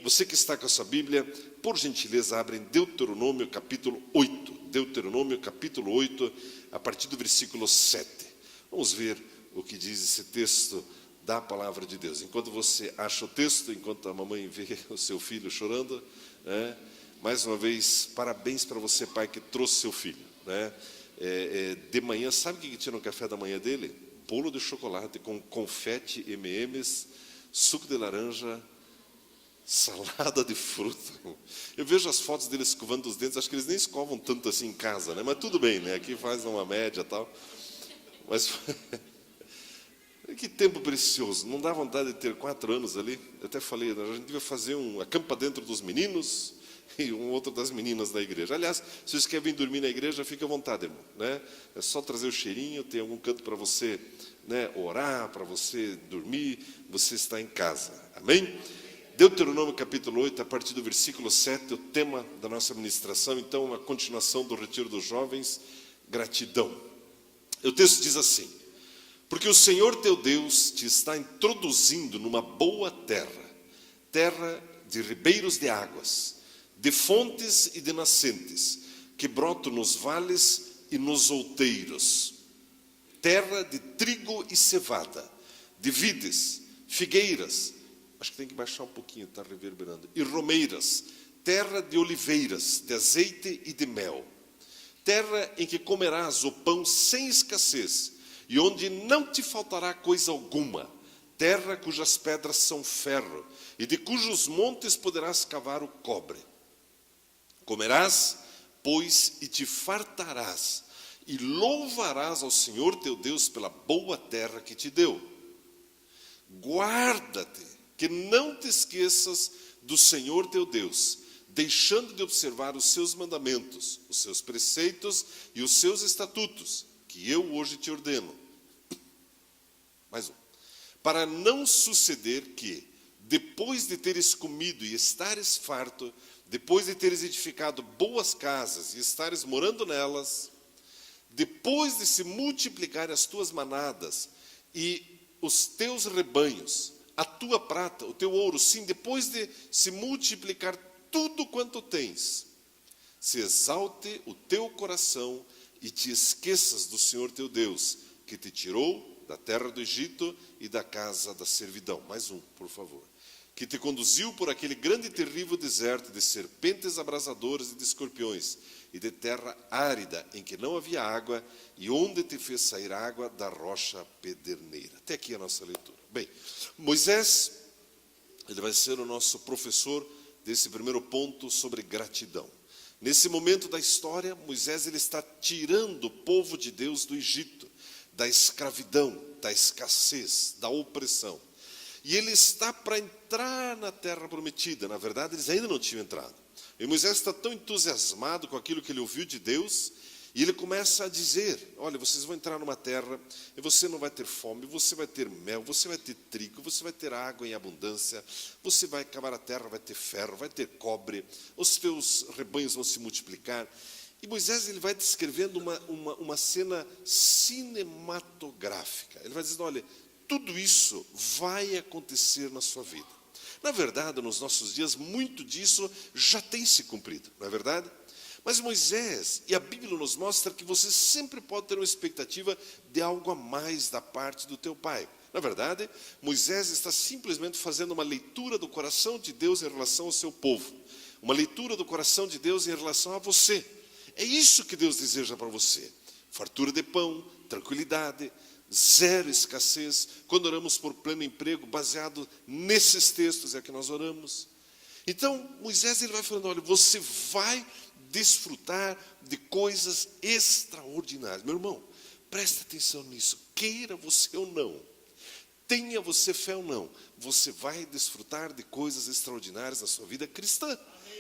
Você que está com a sua Bíblia, por gentileza, abre em Deuteronômio capítulo 8. Deuteronômio capítulo 8, a partir do versículo 7. Vamos ver o que diz esse texto da palavra de Deus. Enquanto você acha o texto, enquanto a mamãe vê o seu filho chorando, mais uma vez, parabéns para você, pai, que trouxe seu filho. De manhã, sabe o que tinha no café da manhã dele? Bolo de chocolate com confete, M&M's, suco de laranja, salada de fruta. Eu vejo as fotos deles escovando os dentes, acho que eles nem escovam tanto assim em casa, né? Mas tudo bem, né? Aqui faz uma média e tal. Mas que tempo precioso. Não dá vontade de ter 4 anos ali. Eu até falei, a gente devia fazer um acampa dentro dos meninos e um outro das meninas da igreja. Aliás, se vocês querem vir dormir na igreja, fique à vontade, irmão, né? É só trazer o cheirinho, tem algum canto para você, né, orar, para você dormir, você está em casa. Amém? Deuteronômio capítulo 8, a partir do versículo 7, o tema da nossa ministração, então, a continuação do retiro dos jovens, gratidão. O texto diz assim: porque o Senhor teu Deus te está introduzindo numa boa terra, terra de ribeiros de águas, de fontes e de nascentes, que brotam nos vales e nos outeiros, terra de trigo e cevada, de vides, figueiras, acho que tem que baixar um pouquinho, está reverberando, e romeiras, terra de oliveiras, de azeite e de mel, terra em que comerás o pão sem escassez, e onde não te faltará coisa alguma, terra cujas pedras são ferro, e de cujos montes poderás cavar o cobre. Comerás, pois, e te fartarás, e louvarás ao Senhor teu Deus pela boa terra que te deu. Guarda-te, que não te esqueças do Senhor teu Deus, deixando de observar os seus mandamentos, os seus preceitos e os seus estatutos, que eu hoje te ordeno. Mais um. Para não suceder que, depois de teres comido e estares farto, depois de teres edificado boas casas e estares morando nelas, depois de se multiplicarem as tuas manadas e os teus rebanhos, a tua prata, o teu ouro, sim, depois de se multiplicar tudo quanto tens, se exalte o teu coração e te esqueças do Senhor teu Deus, que te tirou da terra do Egito e da casa da servidão. Mais um, por favor. Que te conduziu por aquele grande e terrível deserto de serpentes abrasadoras e de escorpiões, e de terra árida, em que não havia água, e onde te fez sair água da rocha pederneira. Até aqui a nossa leitura. Bem, Moisés, ele vai ser o nosso professor desse primeiro ponto sobre gratidão. Nesse momento da história, Moisés ele está tirando o povo de Deus do Egito, da escravidão, da escassez, da opressão. E ele está para entrar na terra prometida. Na verdade, eles ainda não tinham entrado. E Moisés está tão entusiasmado com aquilo que ele ouviu de Deus, e ele começa a dizer: olha, vocês vão entrar numa terra, e você não vai ter fome, você vai ter mel, você vai ter trigo, você vai ter água em abundância, você vai cavar a terra, vai ter ferro, vai ter cobre, os teus rebanhos vão se multiplicar. E Moisés ele vai descrevendo uma cena cinematográfica. Ele vai dizendo: olha, tudo isso vai acontecer na sua vida. Na verdade, nos nossos dias, muito disso já tem se cumprido, não é verdade? Mas Moisés, e a Bíblia nos mostra que você sempre pode ter uma expectativa de algo a mais da parte do teu pai. Na verdade, Moisés está simplesmente fazendo uma leitura do coração de Deus em relação ao seu povo. Uma leitura do coração de Deus em relação a você. É isso que Deus deseja para você. Fartura de pão, tranquilidade, zero escassez. Quando oramos por pleno emprego, baseado nesses textos é que nós oramos. Então, Moisés ele vai falando: olha, você vai desfrutar de coisas extraordinárias. Meu irmão, preste atenção nisso. Queira você ou não, tenha você fé ou não, você vai desfrutar de coisas extraordinárias na sua vida cristã.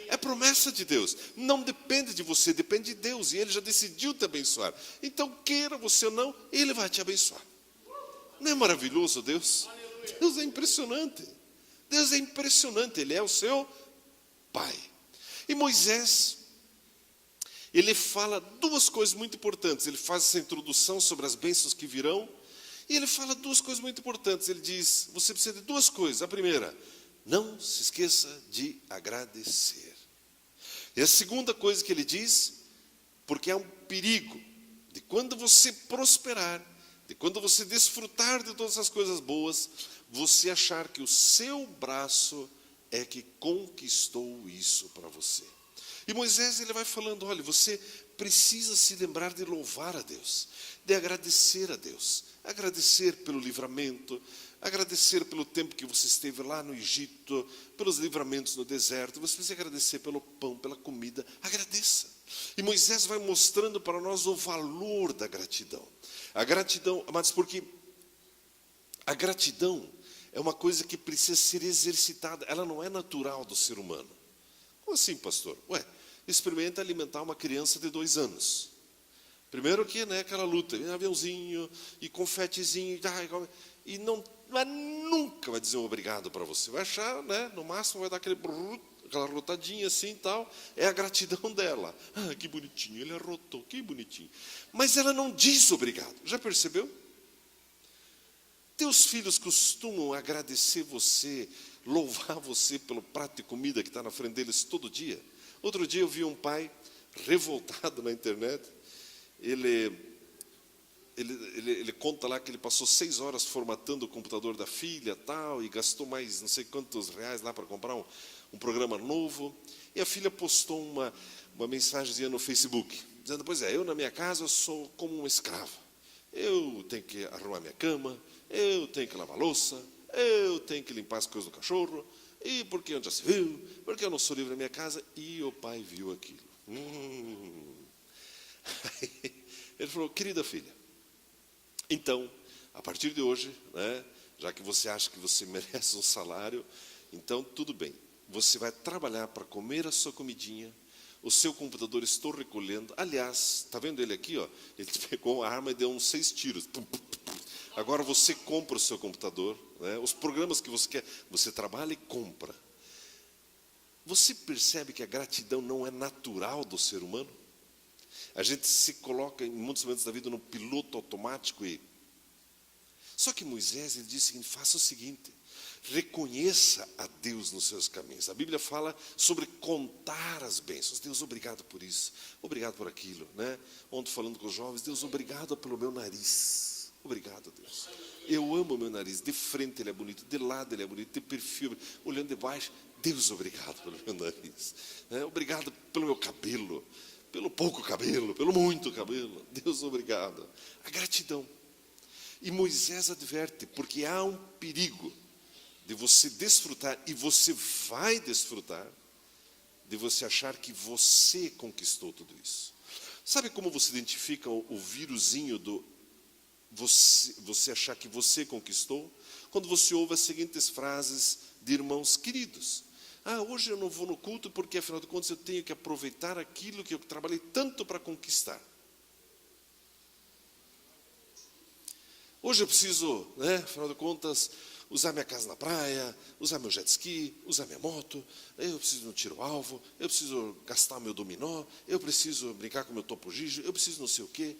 É promessa de Deus. Não depende de você, depende de Deus. E Ele já decidiu te abençoar. Então, queira você ou não, Ele vai te abençoar. Não é maravilhoso Deus? Deus é impressionante. Deus é impressionante. Ele é o seu Pai. E Moisés, ele fala duas coisas muito importantes. Ele faz essa introdução sobre as bênçãos que virão. E ele fala duas coisas muito importantes. Ele diz: você precisa de duas coisas. A primeira, Não se esqueça de agradecer. E a segunda coisa que ele diz, porque há um perigo de quando você prosperar, de quando você desfrutar de todas as coisas boas, você achar que o seu braço é que conquistou isso para você. E Moisés, ele vai falando, olha, você precisa se lembrar de louvar a Deus, de agradecer a Deus, agradecer pelo livramento, agradecer pelo tempo que você esteve lá no Egito, pelos livramentos no deserto, você precisa agradecer pelo pão, pela comida, agradeça. E Moisés vai mostrando para nós o valor da gratidão. A gratidão, amados, porque a gratidão é uma coisa que precisa ser exercitada, ela não é natural do ser humano. Como assim, pastor? Experimenta alimentar uma criança de 2 anos. Primeiro que, aquela luta, aviãozinho e confetezinho, e mas nunca vai dizer um obrigado para você. Vai achar, no máximo vai dar aquela rotadinha assim e tal. É a gratidão dela. Ah, que bonitinho, ele arrotou, que bonitinho. Mas ela não diz obrigado. Já percebeu? Teus filhos costumam agradecer você, louvar você pelo prato de comida que está na frente deles todo dia? Outro dia eu vi um pai revoltado na internet. Ele conta lá que ele passou 6 horas formatando o computador da filha, tal, e gastou mais não sei quantos reais lá para comprar um programa novo. E a filha postou uma mensagenzinha no Facebook, dizendo, pois é, eu na minha casa eu sou como um escravo. Eu tenho que arrumar minha cama, eu tenho que lavar louça, eu tenho que limpar as coisas do cachorro, e porque onde já se viu, porque eu não sou livre na minha casa. E o pai viu aquilo. Ele falou, querida filha, então, a partir de hoje, já que você acha que você merece um salário, então tudo bem, você vai trabalhar para comer a sua comidinha, o seu computador estou recolhendo. Aliás, está vendo ele aqui? Ele pegou a arma e deu uns 6 tiros. Agora você compra o seu computador, os programas que você quer, você trabalha e compra. Você percebe que a gratidão não é natural do ser humano? A gente se coloca em muitos momentos da vida no piloto automático. Só que Moisés, ele disse o seguinte, faça o seguinte, reconheça a Deus nos seus caminhos. A Bíblia fala sobre contar as bênçãos. Deus, obrigado por isso, obrigado por aquilo. Ontem falando com os jovens, Deus, obrigado pelo meu nariz. Obrigado, Deus. Eu amo o meu nariz, de frente ele é bonito, de lado ele é bonito, de perfil, olhando de baixo. Deus, obrigado pelo meu nariz. Obrigado pelo meu cabelo, pelo pouco cabelo, pelo muito cabelo. Deus, obrigado. A gratidão. E Moisés adverte, porque há um perigo de você desfrutar, e você vai desfrutar, de você achar que você conquistou tudo isso. Sabe como você identifica o vírusinho do você achar que você conquistou? Quando você ouve as seguintes frases de irmãos queridos. Hoje eu não vou no culto porque, afinal de contas, eu tenho que aproveitar aquilo que eu trabalhei tanto para conquistar. Hoje eu preciso, afinal de contas, usar minha casa na praia, usar meu jet ski, usar minha moto, eu preciso no tiro-alvo, eu preciso gastar meu dominó, eu preciso brincar com meu topo gijo, eu preciso não sei o quê,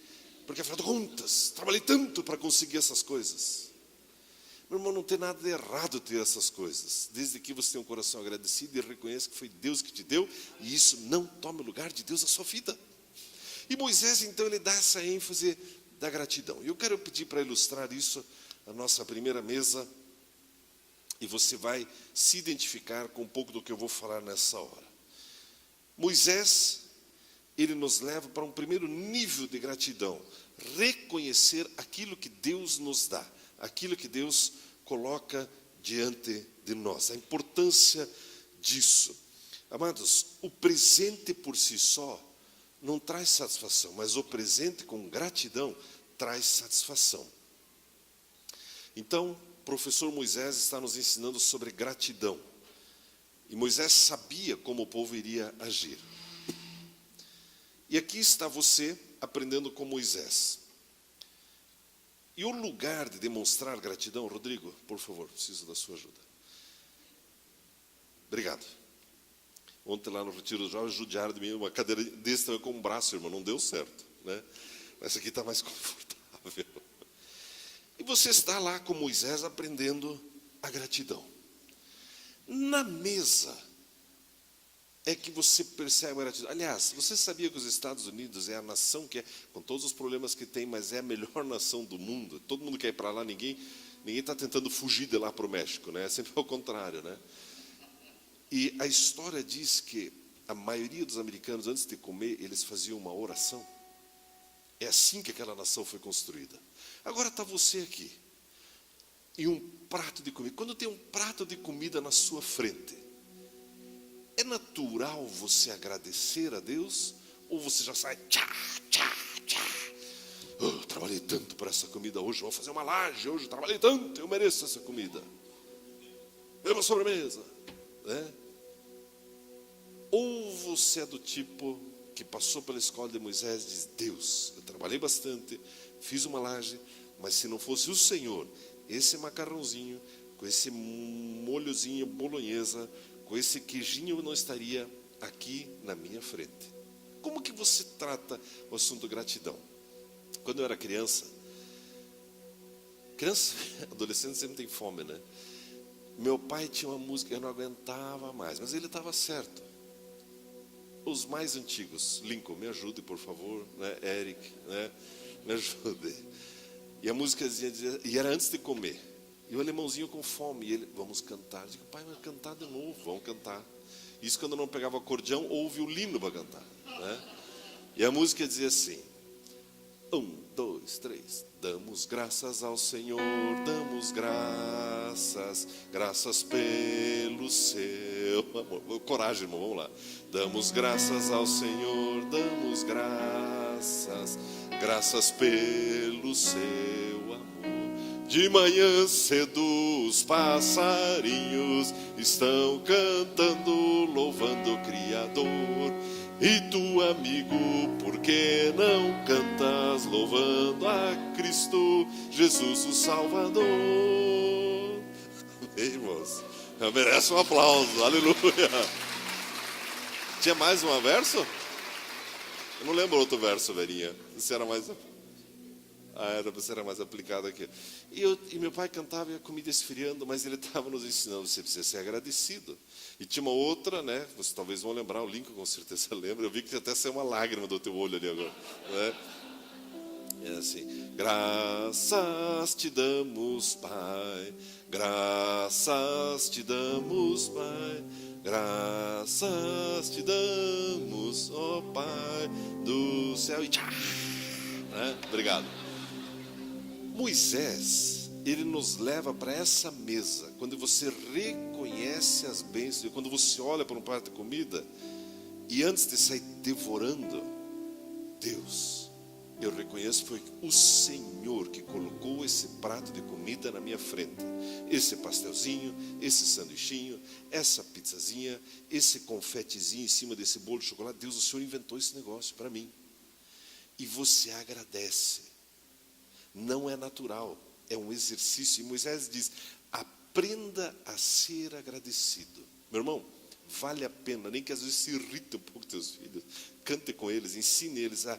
porque, afinal de contas, trabalhei tanto para conseguir essas coisas. Meu irmão, não tem nada de errado ter essas coisas, desde que você tenha um coração agradecido e reconheça que foi Deus que te deu, e isso não tome o lugar de Deus na sua vida. E Moisés, então, ele dá essa ênfase da gratidão. E eu quero pedir para ilustrar isso, a nossa primeira mesa, e você vai se identificar com um pouco do que eu vou falar nessa hora. Moisés, ele nos leva para um primeiro nível de gratidão, reconhecer aquilo que Deus nos dá, aquilo que Deus coloca diante de nós, a importância disso. Amados, o presente por si só não traz satisfação, mas o presente com gratidão traz satisfação. Então, o professor Moisés está nos ensinando sobre gratidão. E Moisés sabia como o povo iria agir. E aqui está você aprendendo com Moisés. E o lugar de demonstrar gratidão, Rodrigo, por favor, preciso da sua ajuda. Obrigado. Ontem lá no Retiro dos Jovens judiaram de mim, uma cadeira desse tamanho com um braço, irmão, não deu certo, Essa aqui está mais confortável. E você está lá com Moisés aprendendo a gratidão. Na mesa é que você percebe a gratidão. Aliás, você sabia que os Estados Unidos é a nação que é, com todos os problemas que tem, mas é a melhor nação do mundo? Todo mundo quer ir para lá, ninguém está tentando fugir de lá para o México, né? É sempre ao contrário, né? E a história diz que a maioria dos americanos, antes de comer, eles faziam uma oração. É assim que aquela nação foi construída. Agora está você aqui, e um prato de comida. Quando tem um prato de comida na sua frente, é natural você agradecer a Deus? Ou você já sai, tchá, tchá, tchá. Oh, trabalhei tanto por essa comida hoje, vou fazer uma laje hoje, trabalhei tanto, eu mereço essa comida. É uma sobremesa, né? Ou você é do tipo que passou pela escola de Moisés e diz, Deus, eu trabalhei bastante, fiz uma laje, mas se não fosse o Senhor, esse macarrãozinho, com esse molhozinho bolonhesa, com esse queijinho, eu não estaria aqui na minha frente. Como que você trata o assunto gratidão? Quando eu era criança, adolescente sempre tem fome, né? Meu pai tinha uma música, eu não aguentava mais, mas ele estava certo. Os mais antigos, Lincoln, me ajude, por favor, né? Eric, né? Me ajude. E a música dizia, e era antes de comer. E o alemãozinho com fome, e ele, vamos cantar. Eu digo, pai, vai cantar de novo, vamos cantar. Isso quando eu não pegava acordeão ou violino para cantar, né? E a música dizia assim, 1, 2, 3, damos graças ao Senhor, damos graças, graças pelo seu amor. Coragem, irmão, vamos lá. Damos graças ao Senhor, damos graças, graças pelo seu amor. De manhã cedo os passarinhos estão cantando, louvando o Criador. E tu, amigo, por que não cantas louvando a Cristo, Jesus o Salvador? Ei, irmãos, merece um aplauso, aleluia. Tinha mais um verso? Eu não lembro outro verso, Verinha. Você era mais... você era mais aplicado aqui. E meu pai cantava e a comida esfriando, mas ele estava nos ensinando, você precisa ser agradecido. E tinha uma outra, né? Vocês talvez vão lembrar, o Lincoln com certeza lembra. Eu vi que até saiu uma lágrima do teu olho ali agora, né? É assim, graças te damos, Pai, graças te damos, Pai, graças te damos, ó Pai do céu. E tchá, né? Obrigado. Moisés, ele nos leva para essa mesa, quando você reconhece as bênçãos, quando você olha para um prato de comida, e antes de sair devorando, Deus, eu reconheço que foi o Senhor que colocou esse prato de comida na minha frente, esse pastelzinho, esse sanduichinho, essa pizzazinha, esse confetezinho em cima desse bolo de chocolate. Deus, o Senhor inventou esse negócio para mim, e você agradece. Não é natural, é um exercício. E Moisés diz, aprenda a ser agradecido. Meu irmão, vale a pena, nem que às vezes se irrite um pouco teus filhos, cante com eles, ensine eles a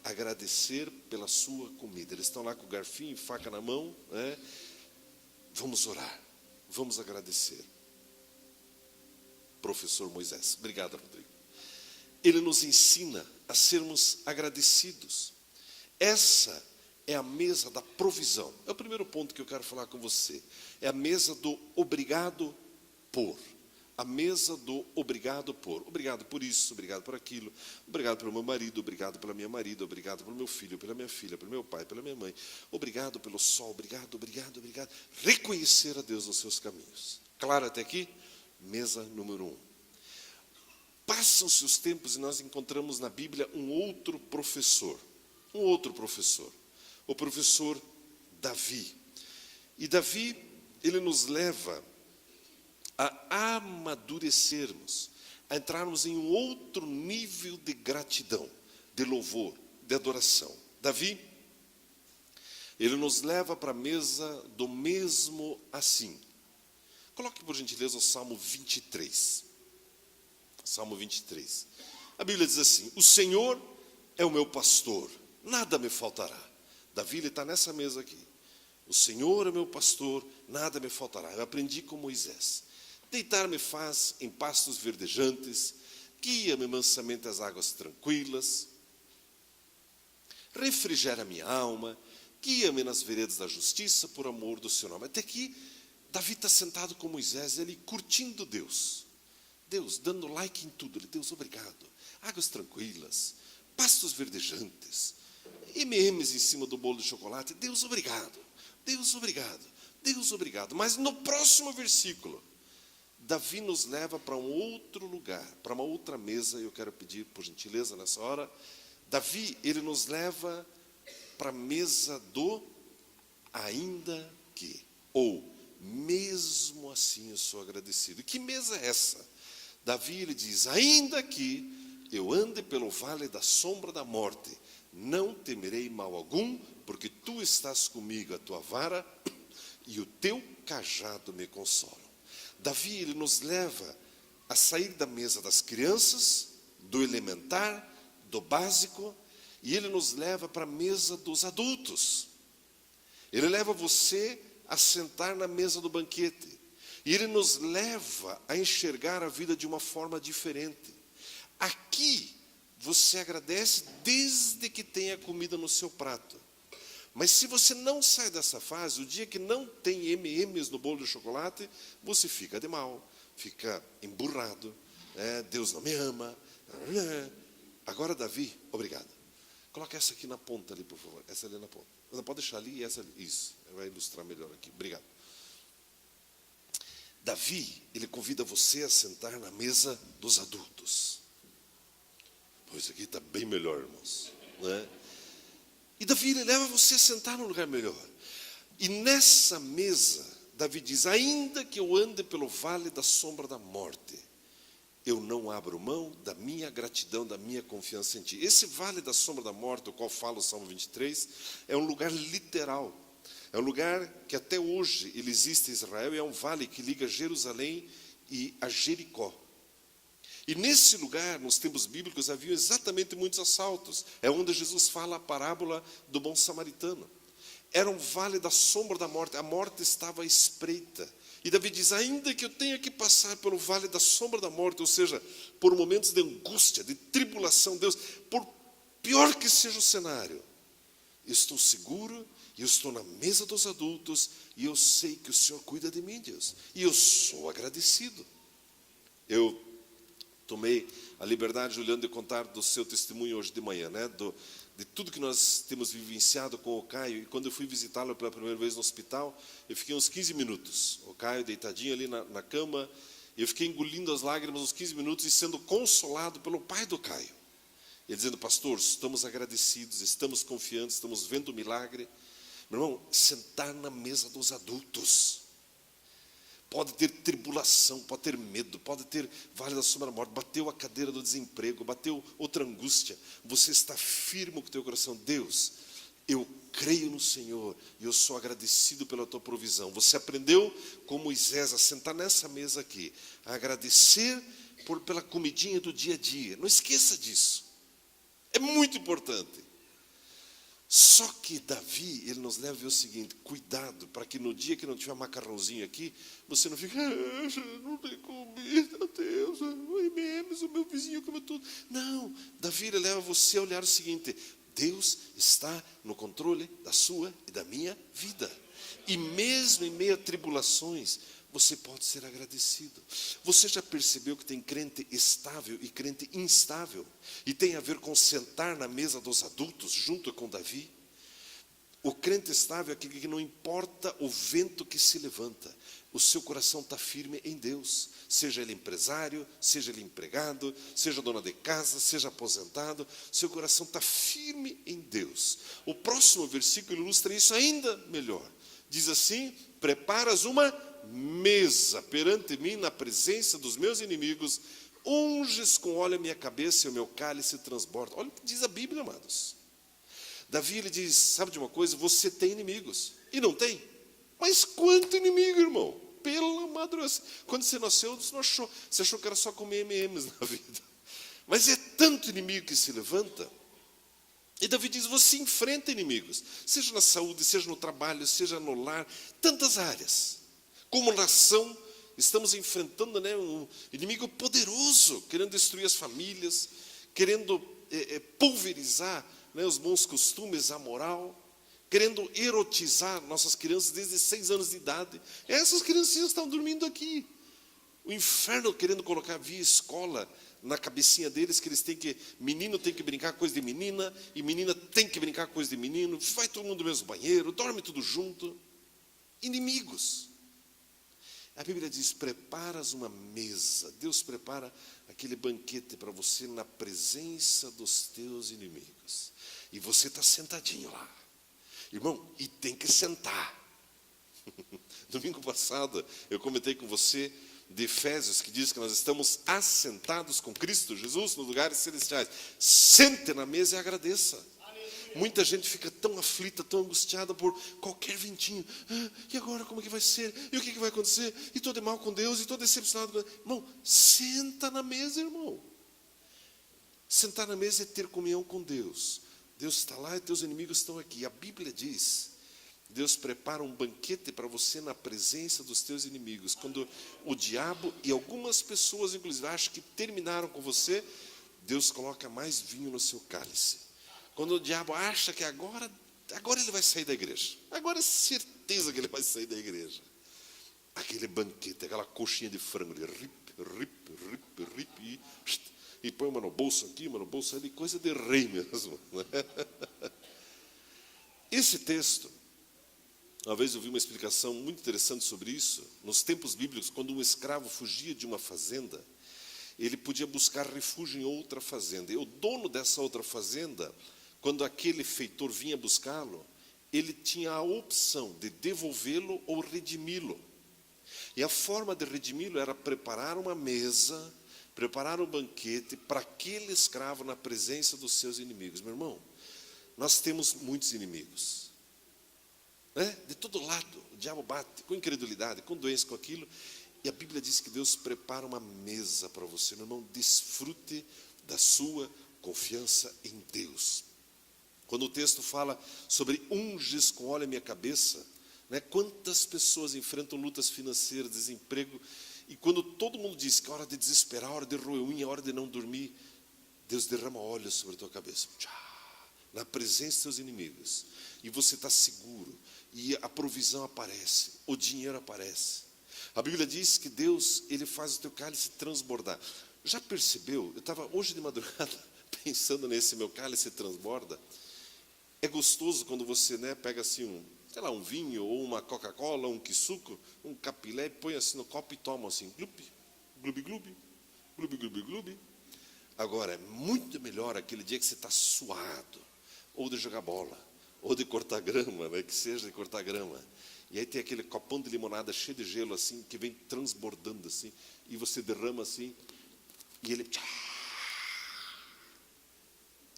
agradecer pela sua comida. Eles estão lá com o garfinho e faca na mão, né? Vamos orar, vamos agradecer. Professor Moisés, obrigado, Rodrigo. Ele nos ensina a sermos agradecidos. Essa é a mesa da provisão. É o primeiro ponto que eu quero falar com você. É a mesa do obrigado por. A mesa do obrigado por. Obrigado por isso, obrigado por aquilo. Obrigado pelo meu marido, obrigado pela minha marida, obrigado pelo meu filho, pela minha filha, pelo meu pai, pela minha mãe. Obrigado pelo sol, obrigado, obrigado, obrigado. Reconhecer a Deus nos seus caminhos. Claro até aqui? Mesa número 1. Passam-se os tempos e nós encontramos na Bíblia um outro professor. O professor Davi. E Davi, ele nos leva a amadurecermos, a entrarmos em um outro nível de gratidão, de louvor, de adoração. Davi, ele nos leva para a mesa do mesmo assim. Coloque por gentileza o Salmo 23. Salmo 23. A Bíblia diz assim, o Senhor é o meu pastor, nada me faltará. Davi, ele está nessa mesa aqui. O Senhor é meu pastor, nada me faltará. Eu aprendi com Moisés. Deitar-me faz em pastos verdejantes, guia-me mansamente às águas tranquilas, refrigera minha alma, guia-me nas veredas da justiça por amor do seu nome. Até aqui, Davi está sentado com Moisés, ele curtindo Deus. Deus, dando like em tudo. Ele, Deus, obrigado. Águas tranquilas, pastos verdejantes, M&M's em cima do bolo de chocolate. Deus, obrigado. Deus, obrigado. Deus, obrigado. Mas no próximo versículo, Davi nos leva para um outro lugar, para uma outra mesa. Eu quero pedir, por gentileza, nessa hora, Davi, ele nos leva para a mesa do ainda que, ou mesmo assim eu sou agradecido. E que mesa é essa? Davi, ele diz, ainda que eu ande pelo vale da sombra da morte, não temerei mal algum, porque tu estás comigo, a tua vara e o teu cajado me consolam. Davi, ele nos leva a sair da mesa das crianças, do elementar, do básico, e ele nos leva para a mesa dos adultos. Ele leva você a sentar na mesa do banquete. E ele nos leva a enxergar a vida de uma forma diferente. Aqui, você agradece desde que tenha comida no seu prato. Mas se você não sai dessa fase, o dia que não tem M&M's no bolo de chocolate, você fica de mal, fica emburrado, Deus não me ama. Agora, Davi, obrigado. Coloca essa aqui na ponta ali, por favor. Essa ali na ponta. Não pode deixar ali e essa ali. Isso, vai ilustrar melhor aqui. Obrigado. Davi, ele convida você a sentar na mesa dos adultos. Pois aqui está bem melhor, irmãos. Não é? E Davi, ele leva você a sentar num lugar melhor. E nessa mesa, Davi diz, ainda que eu ande pelo vale da sombra da morte, eu não abro mão da minha gratidão, da minha confiança em ti. Esse vale da sombra da morte, o qual fala o Salmo 23, é um lugar literal. É um lugar que até hoje ele existe em Israel, e é um vale que liga Jerusalém e a Jericó. E nesse lugar, nos tempos bíblicos, havia exatamente muitos assaltos. É onde Jesus fala a parábola do bom samaritano. Era um vale da sombra da morte, a morte estava à espreita. E Davi diz, ainda que eu tenha que passar pelo vale da sombra da morte, ou seja, por momentos de angústia, de tribulação, Deus, por pior que seja o cenário, eu estou seguro, e eu estou na mesa dos adultos, e eu sei que o Senhor cuida de mim, Deus. E eu sou agradecido. Eu tomei a liberdade, Juliano, de contar do seu testemunho hoje de manhã, de tudo que nós temos vivenciado com o Caio. E quando eu fui visitá-lo pela primeira vez no hospital, eu fiquei uns 15 minutos. O Caio deitadinho ali na cama, e eu fiquei engolindo as lágrimas uns 15 minutos e sendo consolado pelo pai do Caio. Ele dizendo, pastor, estamos agradecidos, estamos confiantes, estamos vendo o milagre. Meu irmão, sentar na mesa dos adultos. Pode ter tribulação, pode ter medo, pode ter vale da sombra da morte, bateu a cadeira do desemprego, bateu outra angústia. Você está firme com o teu coração. Deus, eu creio no Senhor e eu sou agradecido pela tua provisão. Você aprendeu com Moisés a sentar nessa mesa aqui, a agradecer pela comidinha do dia a dia. Não esqueça disso. É muito importante. Só que Davi, ele nos leva a ver o seguinte, cuidado, para que no dia que não tiver macarrãozinho aqui, você não fique, não tem comida, Deus, o meu vizinho comeu tudo. Não, Davi, ele leva você a olhar o seguinte, Deus está no controle da sua e da minha vida. E mesmo em meio a tribulações, você pode ser agradecido. Você já percebeu que tem crente estável e crente instável? E tem a ver com sentar na mesa dos adultos, junto com Davi? O crente estável é aquele que não importa o vento que se levanta, o seu coração está firme em Deus. Seja ele empresário, seja ele empregado, seja dona de casa, seja aposentado, seu coração está firme em Deus. O próximo versículo ilustra isso ainda melhor. Diz assim, preparas uma mesa perante mim na presença dos meus inimigos, unges com óleo a minha cabeça e o meu cálice transborda. Olha o que diz a Bíblia, amados. Davi, ele diz, sabe de uma coisa? Você tem inimigos. E não tem? Mas quanto inimigo, irmão? Pela madrugada. Quando você nasceu, você achou que era só comer M&M's na vida. Mas é tanto inimigo que se levanta. E Davi diz, você enfrenta inimigos. Seja na saúde, seja no trabalho, seja no lar. Tantas áreas. Como nação, Estamos enfrentando, né, um inimigo poderoso, querendo destruir as famílias, querendo pulverizar, né, os bons costumes, a moral, querendo erotizar nossas crianças desde 6 anos de idade. Essas criancinhas estão dormindo aqui. O inferno querendo colocar via escola na cabecinha deles, que eles têm que, menino tem que brincar coisa de menina, e menina tem que brincar coisa de menino, vai todo mundo no mesmo banheiro, dorme tudo junto. Inimigos. A Bíblia diz, preparas uma mesa. Deus prepara aquele banquete para você na presença dos teus inimigos. E você está sentadinho lá. Irmão, e tem que sentar. Domingo passado, eu comentei com você de Efésios, que diz que nós estamos assentados com Cristo Jesus nos lugares celestiais. Sente na mesa e agradeça. Muita gente fica tão aflita, tão angustiada por qualquer ventinho. E agora como é que vai ser? E o que vai acontecer? E estou de mal com Deus, e estou decepcionado com Deus. Irmão, senta na mesa, irmão. Sentar na mesa é ter comunhão com Deus. Deus está lá e teus inimigos estão aqui. A Bíblia diz, Deus prepara um banquete para você na presença dos teus inimigos. Quando o diabo e algumas pessoas, inclusive, acham que terminaram com você, Deus coloca mais vinho no seu cálice. Quando o diabo acha que agora ele vai sair da igreja. Agora é certeza que ele vai sair da igreja. Aquele banquete, aquela coxinha de frango, ele e põe uma no bolso aqui, uma no bolso ali, coisa de rei mesmo. Esse texto, uma vez eu vi uma explicação muito interessante sobre isso. Nos tempos bíblicos, quando um escravo fugia de uma fazenda, ele podia buscar refúgio em outra fazenda. E o dono dessa outra fazenda, quando aquele feitor vinha buscá-lo, ele tinha a opção de devolvê-lo ou redimi-lo. E a forma de redimi-lo era preparar uma mesa, preparar um banquete para aquele escravo na presença dos seus inimigos. Meu irmão, nós temos muitos inimigos. Né? De todo lado, o diabo bate com incredulidade, com doença, com aquilo. E a Bíblia diz que Deus prepara uma mesa para você. Meu irmão, desfrute da sua confiança em Deus. Quando o texto fala sobre unges com óleo a minha cabeça, né, quantas pessoas enfrentam lutas financeiras, desemprego, e quando todo mundo diz que é hora de desesperar, hora de roer unha, hora de não dormir, Deus derrama óleo sobre a tua cabeça, na presença dos seus inimigos, e você está seguro, e a provisão aparece, o dinheiro aparece. A Bíblia diz que Deus, Ele faz o teu cálice transbordar. Já percebeu? Eu estava hoje de madrugada pensando nesse meu cálice transborda. É gostoso quando você, né, pega assim um vinho ou uma Coca-Cola, um quisuco, um capilé, e põe assim no copo e toma assim, glube, glube, glube, glube, glube, glube. Agora, é muito melhor aquele dia que você está suado, ou de jogar bola, ou de cortar grama, né, que seja de cortar grama. E aí tem aquele copão de limonada cheio de gelo assim, que vem transbordando assim, e você derrama assim, e ele...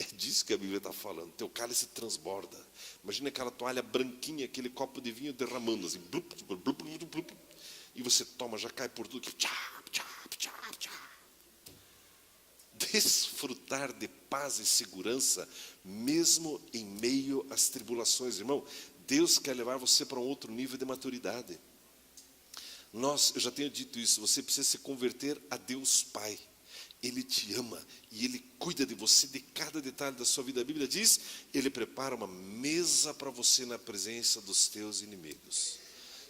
É disso que a Bíblia está falando. Teu cálice transborda. Imagina aquela toalha branquinha, aquele copo de vinho derramando assim. Blup, blup, blup, blup, blup, e você toma, já cai por tudo. Desfrutar de paz e segurança, mesmo em meio às tribulações. Irmão, Deus quer levar você para um outro nível de maturidade. Eu já tenho dito isso, você precisa se converter a Deus Pai. Ele te ama e Ele cuida de você, de cada detalhe da sua vida. A Bíblia diz, Ele prepara uma mesa para você na presença dos teus inimigos.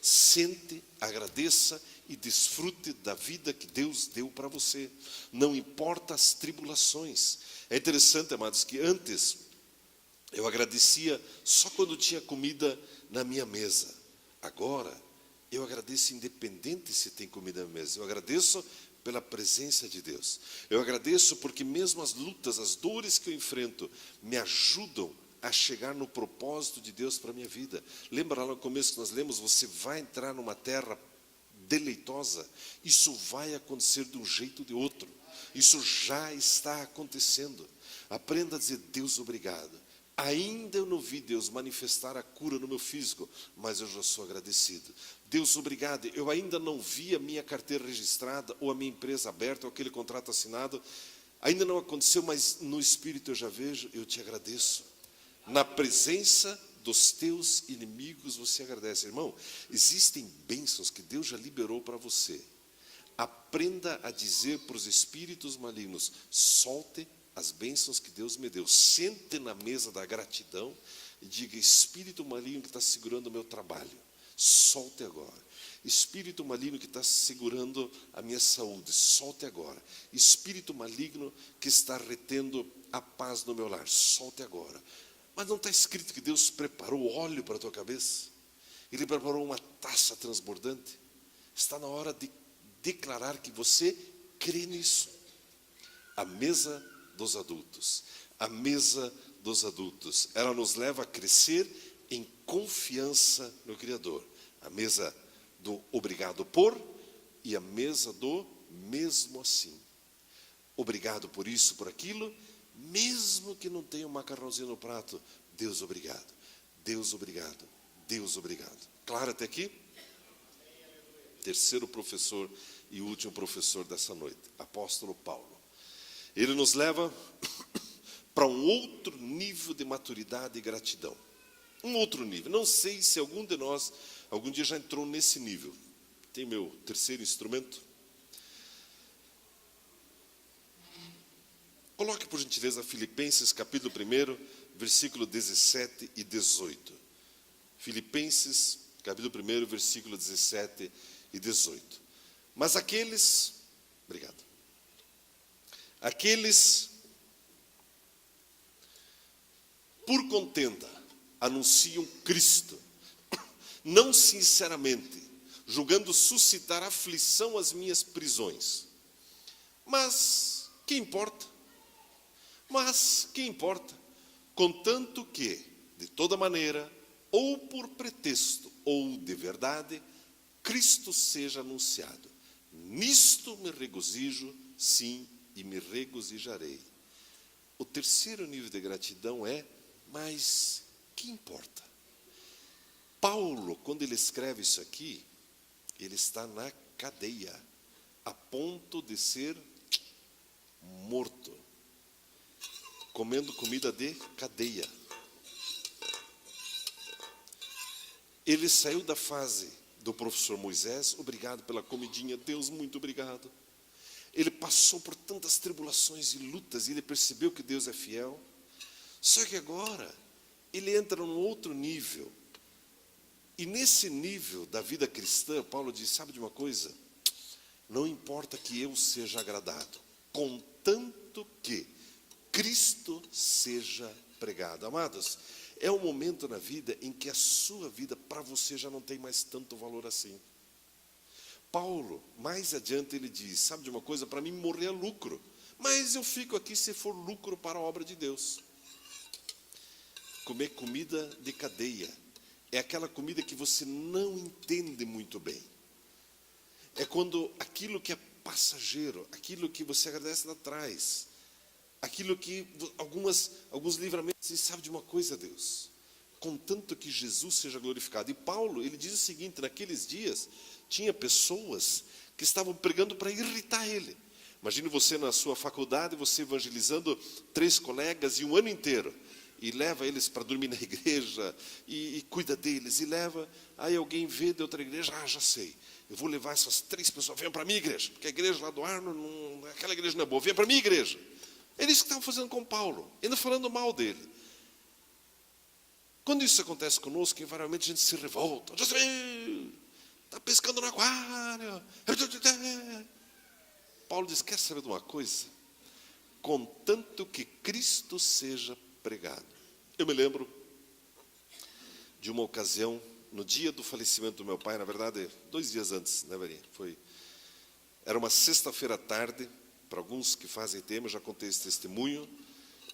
Sente, agradeça e desfrute da vida que Deus deu para você. Não importa as tribulações. É interessante, amados, que antes eu agradecia só quando tinha comida na minha mesa. Agora, eu agradeço independente se tem comida na mesa. Eu agradeço pela presença de Deus. Eu agradeço porque mesmo as lutas, as dores que eu enfrento, me ajudam a chegar no propósito de Deus para a minha vida. Lembra lá no começo que nós lemos, você vai entrar numa terra deleitosa. Isso vai acontecer de um jeito ou de outro. Isso já está acontecendo. Aprenda a dizer, Deus, obrigado. Ainda eu não vi Deus manifestar a cura no meu físico, mas eu já sou agradecido. Deus, obrigado. Eu ainda não vi a minha carteira registrada, ou a minha empresa aberta, ou aquele contrato assinado. Ainda não aconteceu, mas no Espírito eu já vejo, eu te agradeço. Na presença dos teus inimigos você agradece. Irmão, existem bênçãos que Deus já liberou para você. aprenda a dizer para os espíritos malignos: solte as bênçãos que Deus me deu. Sente na mesa da gratidão e diga: espírito maligno que está segurando o meu trabalho, solte agora. Espírito maligno que está segurando a minha saúde, solte agora. Espírito maligno que está retendo a paz no meu lar, solte agora. Mas não está escrito que Deus preparou óleo para a tua cabeça? Ele preparou uma taça transbordante. Está na hora de declarar que você crê nisso. A mesa dos adultos. A mesa dos adultos. Ela nos leva a crescer em confiança no Criador. A mesa do obrigado por e a mesa do mesmo assim. Obrigado por isso, por aquilo, mesmo que não tenha um macarrãozinho no prato. Deus, obrigado. Deus, obrigado. Deus, obrigado. Claro até aqui? Terceiro professor e último professor dessa noite, apóstolo Paulo. Ele nos leva para um outro nível de maturidade e gratidão. Um outro nível. Não sei se algum de nós algum dia já entrou nesse nível. Tem meu terceiro instrumento? Coloque por gentileza Filipenses capítulo 1, versículo 17 e 18. Filipenses capítulo 1, versículo 17 e 18. Mas aqueles, obrigado. Aqueles por contenda anunciam Cristo, não sinceramente, julgando suscitar aflição às minhas prisões. Mas que importa? Mas que importa? Contanto que, de toda maneira, ou por pretexto, ou de verdade, Cristo seja anunciado. Nisto me regozijo, sim, e me regozijarei. O terceiro nível de gratidão é: mas que importa? Paulo, quando ele escreve isso aqui, ele está na cadeia, a ponto de ser morto, comendo comida de cadeia. Ele saiu da fase do professor Moisés: obrigado pela comidinha, Deus, muito obrigado. Ele passou por tantas tribulações e lutas e ele percebeu que Deus é fiel. Só que agora ele entra num outro nível. E nesse nível da vida cristã, Paulo diz: sabe de uma coisa? Não importa que eu seja agradado, contanto que Cristo seja pregado. Amados, é um momento na vida em que a sua vida para você já não tem mais tanto valor assim. Paulo, mais adiante, ele diz: sabe de uma coisa? Para mim morrer é lucro, mas eu fico aqui se for lucro para a obra de Deus. Comer comida de cadeia é aquela comida que você não entende muito bem. É quando aquilo que é passageiro, aquilo que você agradece lá atrás, aquilo que alguns livramentos, e sabe de uma coisa, Deus? Contanto que Jesus seja glorificado. E Paulo, ele diz o seguinte: naqueles dias tinha pessoas que estavam pregando para irritar ele. Imagine você na sua faculdade, você evangelizando 3 colegas e um ano inteiro. E leva eles para dormir na igreja, e cuida deles, e leva. Aí alguém vê de outra igreja: já sei, eu vou levar essas 3 pessoas, venham para a minha igreja, porque a igreja lá do Arno, aquela igreja não é boa, venham para a minha igreja. É isso que estavam fazendo com Paulo, ainda falando mal dele. Quando isso acontece conosco, invariavelmente a gente se revolta: está pescando no aquário. Paulo diz: quer saber de uma coisa? Contanto que Cristo seja pregado. Eu me lembro de uma ocasião, no dia do falecimento do meu pai, na verdade, 2 dias antes, né, Maria? Era uma sexta-feira à tarde. Para alguns que fazem tema, eu já contei esse testemunho.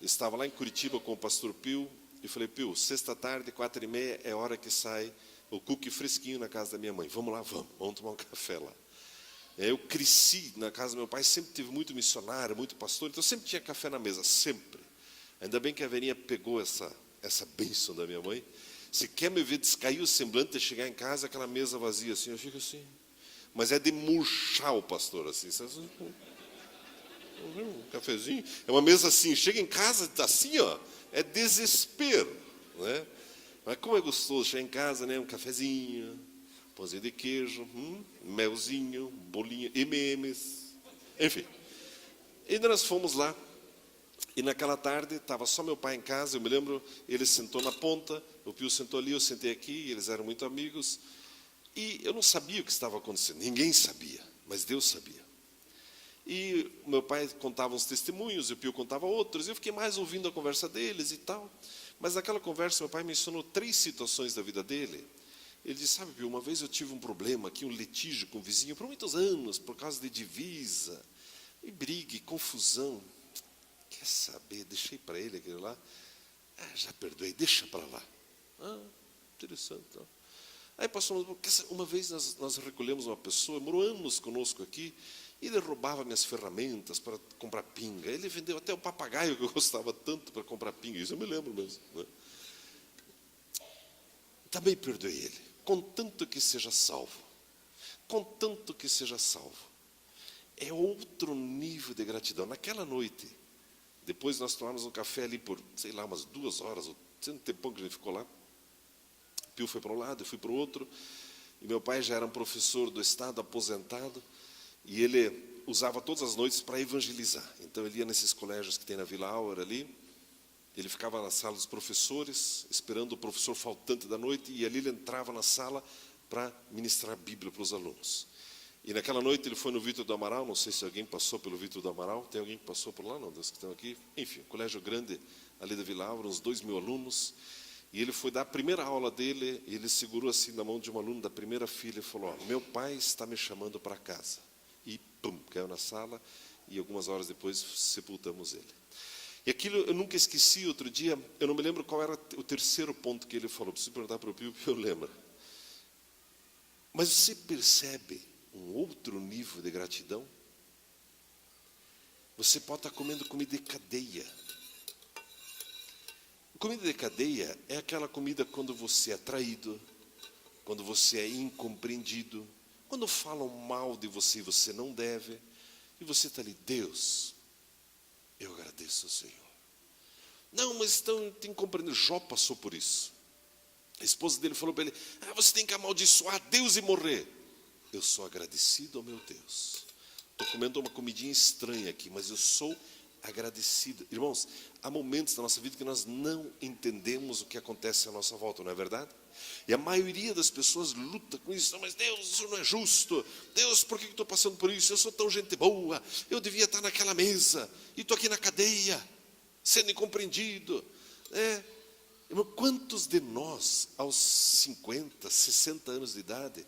Eu estava lá em Curitiba com o pastor Pio, e falei: Pio, sexta-tarde, 4h30, é hora que sai o cookie fresquinho na casa da minha mãe. Vamos lá, vamos tomar um café lá. Eu cresci na casa do meu pai, sempre tive muito missionário, muito pastor, então sempre tinha café na mesa, sempre. Ainda bem que a Verinha pegou essa bênção da minha mãe. Se quer me ver descair o semblante, chegar em casa, aquela mesa vazia assim, eu fico assim. Mas é de murchar o pastor assim, um cafezinho, é uma mesa assim, chega em casa, está assim, ó, é desespero, né? Mas como é gostoso chegar em casa, né? Um cafezinho, pãozinho de queijo, melzinho, bolinho, M&M's, enfim. E nós fomos lá, e naquela tarde estava só meu pai em casa, eu me lembro, ele sentou na ponta, o Pio sentou ali, eu sentei aqui, eles eram muito amigos, e eu não sabia o que estava acontecendo, ninguém sabia, mas Deus sabia. E meu pai contava uns testemunhos, e o Pio contava outros, e eu fiquei mais ouvindo a conversa deles e tal. Mas naquela conversa, meu pai mencionou 3 situações da vida dele. Ele disse, sabe, Pio, uma vez eu tive um problema aqui, um litígio com o vizinho, por muitos anos, por causa de divisa, e briga, e confusão. Quer saber, deixei para ele aquele lá. Já perdoei, deixa para lá. Interessante. Então. Aí passou uma vez nós recolhemos uma pessoa, morou anos conosco aqui, e ele roubava minhas ferramentas para comprar pinga. Ele vendeu até o papagaio que eu gostava tanto para comprar pinga. Isso eu me lembro mesmo. Né? Também perdoei ele, contanto que seja salvo. Contanto que seja salvo. É outro nível de gratidão. Naquela noite, depois nós tomamos um café ali por, sei lá, umas 2 horas, ou um tempão que a gente ficou lá. O Pio foi para um lado, eu fui para o outro. E meu pai já era um professor do estado, aposentado. E ele usava todas as noites para evangelizar. Então, ele ia nesses colégios que tem na Vila Aura ali. Ele ficava na sala dos professores, esperando o professor faltante da noite. E ali ele entrava na sala para ministrar a Bíblia para os alunos. E naquela noite ele foi no Vítor do Amaral. Não sei se alguém passou pelo Vítor do Amaral. Tem alguém que passou por lá? Não, dos que estão aqui. Enfim, um colégio grande ali da Vila Aura, uns 2.000 alunos. E ele foi dar a primeira aula dele. E ele segurou assim na mão de um aluno da primeira filha e falou, meu pai está me chamando para casa. E pum, caiu na sala, e algumas horas depois sepultamos ele. E aquilo eu nunca esqueci. Outro dia, eu não me lembro qual era o terceiro ponto que ele falou, preciso perguntar para o Pio, eu lembro. Mas você percebe um outro nível de gratidão? Você pode estar comendo comida de cadeia. Comida de cadeia é aquela comida quando você é traído, quando você é incompreendido, quando falam mal de você e você não deve, e você está ali, Deus, eu agradeço ao Senhor. Não, mas estão te incompreendendo. Jó passou por isso. A esposa dele falou para ele, você tem que amaldiçoar Deus e morrer. Eu sou agradecido ao meu Deus. Estou comendo uma comidinha estranha aqui, mas eu sou agradecido. Irmãos, há momentos da nossa vida que nós não entendemos o que acontece à nossa volta, não é verdade? E a maioria das pessoas luta com isso. Mas Deus, isso não é justo. Deus, por que eu estou passando por isso? Eu sou tão gente boa. Eu devia estar naquela mesa. E estou aqui na cadeia, sendo incompreendido. Irmão, quantos de nós, aos 50, 60 anos de idade,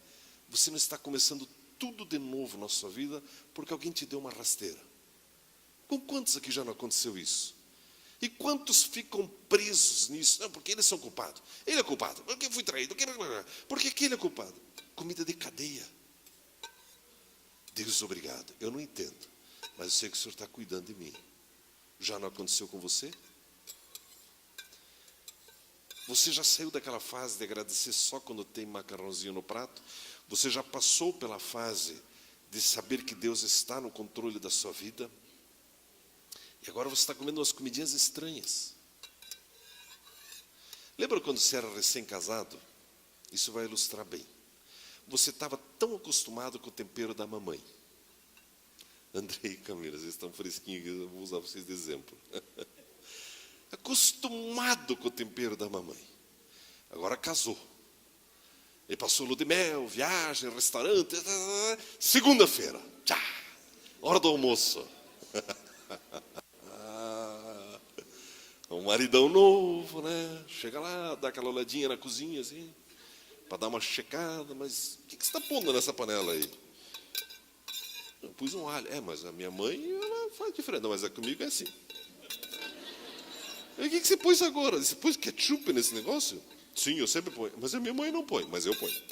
você não está começando tudo de novo na sua vida porque alguém te deu uma rasteira? Com quantos aqui já não aconteceu isso? E quantos ficam presos nisso? Não, porque eles são culpados. Ele é culpado. Porque eu fui traído. Porque aquele é culpado. Comida de cadeia. Deus, obrigado. Eu não entendo, mas eu sei que o Senhor está cuidando de mim. Já não aconteceu com você? Você já saiu daquela fase de agradecer só quando tem macarrãozinho no prato? Você já passou pela fase de saber que Deus está no controle da sua vida? E agora você está comendo umas comidinhas estranhas. Lembra quando você era recém-casado? Isso vai ilustrar bem. Você estava tão acostumado com o tempero da mamãe. Andrei e Camila, vocês estão fresquinhos aqui, eu vou usar vocês de exemplo. Acostumado com o tempero da mamãe. Agora casou. Ele passou lua de mel, viagem, restaurante. Segunda-feira, hora do almoço. Um maridão novo, né? Chega lá, dá aquela olhadinha na cozinha, assim, para dar uma checada. Mas o que você está pondo nessa panela aí? Eu pus um alho. Mas a minha mãe, ela faz diferente. Não, mas comigo é assim. E o que você pôs agora? Você pôs ketchup nesse negócio? Sim, eu sempre ponho. Mas a minha mãe não põe, mas eu ponho.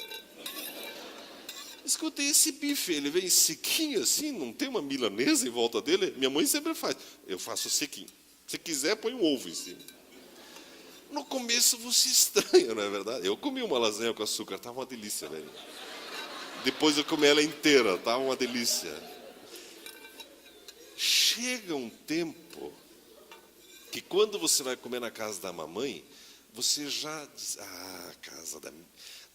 Escuta, esse bife, ele vem sequinho assim, não tem uma milanesa em volta dele? Minha mãe sempre faz. Eu faço sequinho. Se quiser, põe um ovo em cima. No começo você estranha, não é verdade? Eu comi uma lasanha com açúcar, estava uma delícia, velho. Depois eu comi ela inteira, estava uma delícia. Chega um tempo que quando você vai comer na casa da mamãe, você já diz, casa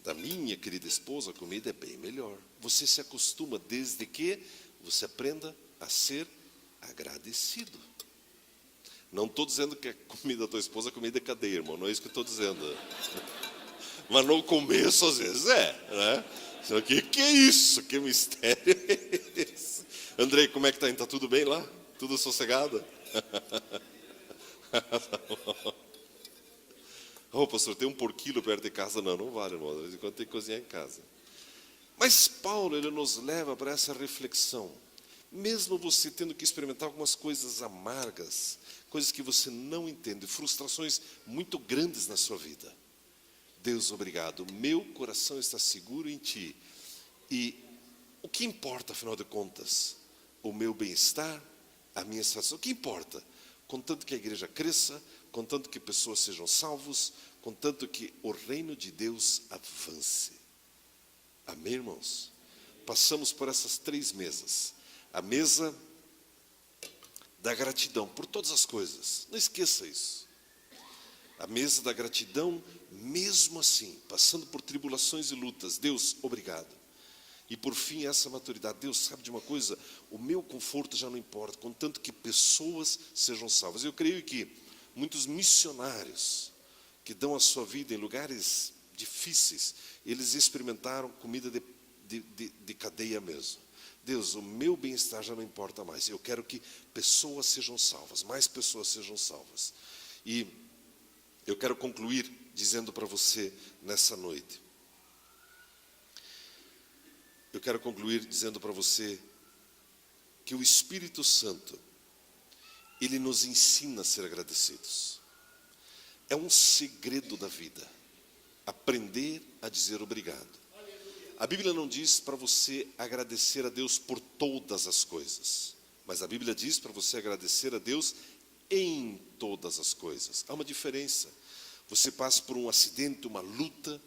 da minha querida esposa, a comida é bem melhor. Você se acostuma desde que você aprenda a ser agradecido. Não estou dizendo que a comida da tua esposa é comida de cadeia, irmão. Não é isso que eu estou dizendo. Mas no começo, às vezes, né? O que é isso? Que mistério é esse? Andrei, como é que está? Está tudo bem lá? Tudo sossegado? Oh, pastor, tem um porquilo perto de casa. Não vale, irmão. De vez em quando tem que cozinhar em casa. Mas Paulo, ele nos leva para essa reflexão. Mesmo você tendo que experimentar algumas coisas amargas, coisas que você não entende, frustrações muito grandes na sua vida. Deus, obrigado. Meu coração está seguro em Ti. E o que importa, afinal de contas? O meu bem-estar, a minha satisfação. O que importa? Contanto que a igreja cresça, contanto que pessoas sejam salvos, contanto que o reino de Deus avance. Amém, irmãos? Passamos por essas 3 mesas. A mesa da gratidão por todas as coisas. Não esqueça isso. A mesa da gratidão, mesmo assim, passando por tribulações e lutas. Deus, obrigado. E por fim, essa maturidade. Deus, sabe de uma coisa? O meu conforto já não importa, contanto que pessoas sejam salvas. Eu creio que muitos missionários que dão a sua vida em lugares difíceis, eles experimentaram comida de cadeia mesmo. Deus, o meu bem-estar já não importa mais. Eu quero que pessoas sejam salvas, mais pessoas sejam salvas. E eu quero concluir dizendo para você nessa noite. Eu quero concluir dizendo para você que o Espírito Santo, ele nos ensina a ser agradecidos. É um segredo da vida, aprender a dizer obrigado. A Bíblia não diz para você agradecer a Deus por todas as coisas, mas a Bíblia diz para você agradecer a Deus em todas as coisas. Há uma diferença. Você passa por um acidente, uma luta,